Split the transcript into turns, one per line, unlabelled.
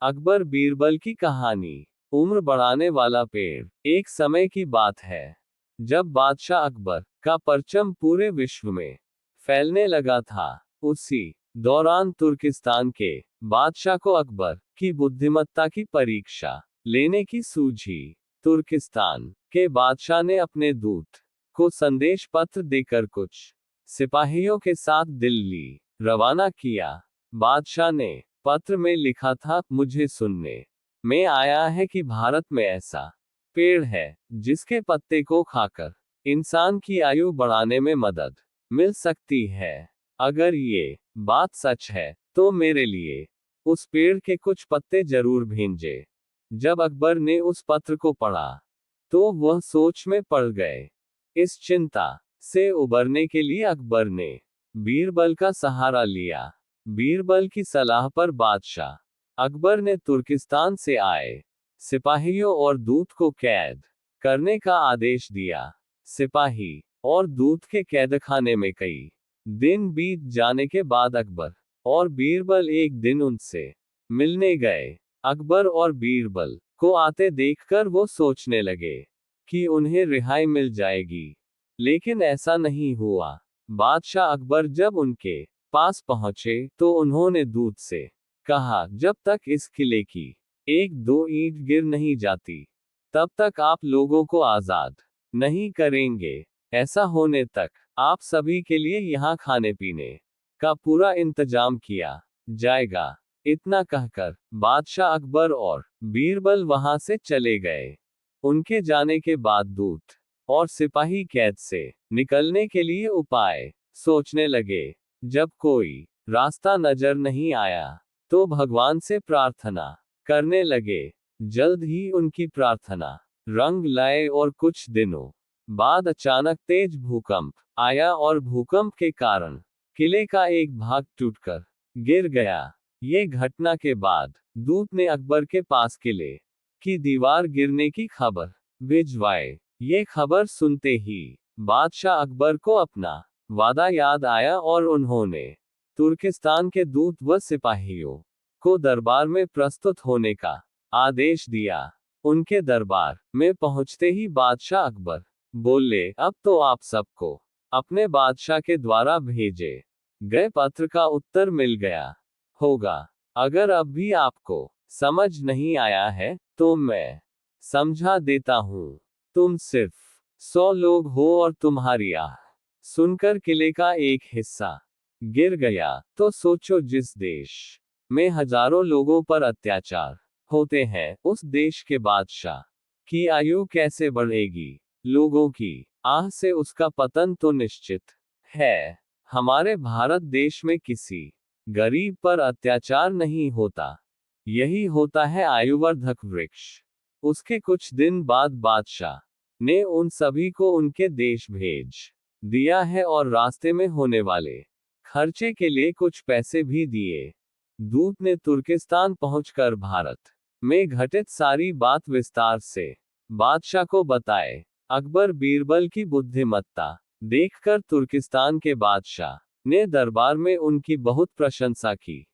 अकबर बीरबल की कहानी। उम्र बढ़ाने वाला पेड़। एक समय की बात है जब बादशाह अकबर का परचम पूरे विश्व में फैलने लगा था। उसी दौरान तुर्किस्तान के बादशाह को अकबर की बुद्धिमत्ता की परीक्षा लेने की सूझी। तुर्किस्तान के बादशाह ने अपने दूत को संदेश पत्र देकर कुछ सिपाहियों के साथ दिल्ली रवाना किया। बादशाह ने पत्र में लिखा था, मुझे सुनने में आया है कि भारत में ऐसा पेड़ है जिसके पत्ते को खाकर इंसान की आयु बढ़ाने में मदद मिल सकती है। अगर ये बात सच है तो मेरे लिए उस पेड़ के कुछ पत्ते जरूर भेजें। जब अकबर ने उस पत्र को पढ़ा तो वह सोच में पड़ गए। इस चिंता से उबरने के लिए अकबर ने बीरबल का सहारा लिया। बीरबल की सलाह पर बादशाह अकबर ने तुर्किस्तान से आए सिपाहियों और दूत को कैद करने का आदेश दिया। सिपाही और दूत के कैदखाने में कई दिन बीत जाने के बाद अकबर और बीरबल एक दिन उनसे मिलने गए। अकबर और बीरबल को आते देखकर वो सोचने लगे कि उन्हें रिहाई मिल जाएगी, लेकिन ऐसा नहीं हुआ। बादशाह अकबर जब उनके पास पहुंचे तो उन्होंने दूत से कहा, जब तक इस किले की एक दो ईंट गिर नहीं जाती तब तक आप लोगों को आजाद नहीं करेंगे। ऐसा होने तक आप सभी के लिए यहाँ खाने पीने का पूरा इंतजाम किया जाएगा। इतना कहकर बादशाह अकबर और बीरबल वहां से चले गए। उनके जाने के बाद दूत और सिपाही कैद से निकलने के लिए उपाय सोचने लगे। जब कोई रास्ता नजर नहीं आया तो भगवान से प्रार्थना करने लगे। जल्द ही उनकी प्रार्थना रंग लाए और कुछ दिनों बाद अचानक तेज भूकंप आया और भूकंप के कारण किले का एक भाग टूटकर गिर गया। ये घटना के बाद दूत ने अकबर के पास किले की दीवार गिरने की खबर भिजवाई। ये खबर सुनते ही बादशाह अकबर को अपना वादा याद आया और उन्होंने तुर्किस्तान के दूत व सिपाहियों को दरबार में प्रस्तुत होने का आदेश दिया। उनके दरबार में पहुंचते ही बादशाह अकबर बोले, अब तो आप सबको अपने बादशाह के द्वारा भेजे गए पत्र का उत्तर मिल गया होगा। अगर अब भी आपको समझ नहीं आया है तो मैं समझा देता हूं। तुम सिर्फ 100 लोग हो और तुम्हारी आह सुनकर किले का एक हिस्सा गिर गया तो सोचो, जिस देश में हजारों लोगों पर अत्याचार होते हैं उस देश के बादशाह की आयु कैसे बढ़ेगी। लोगों की आह से उसका पतन तो निश्चित है। हमारे भारत देश में किसी गरीब पर अत्याचार नहीं होता, यही होता है आयुवर्धक वृक्ष। उसके कुछ दिन बाद बादशाह ने उन सभी को उनके देश भेज दिया है और रास्ते में होने वाले खर्चे के लिए कुछ पैसे भी दिए। दूत ने तुर्किस्तान पहुंचकर भारत में घटित सारी बात विस्तार से बादशाह को बताए। अकबर बीरबल की बुद्धिमत्ता देखकर तुर्किस्तान के बादशाह ने दरबार में उनकी बहुत प्रशंसा की।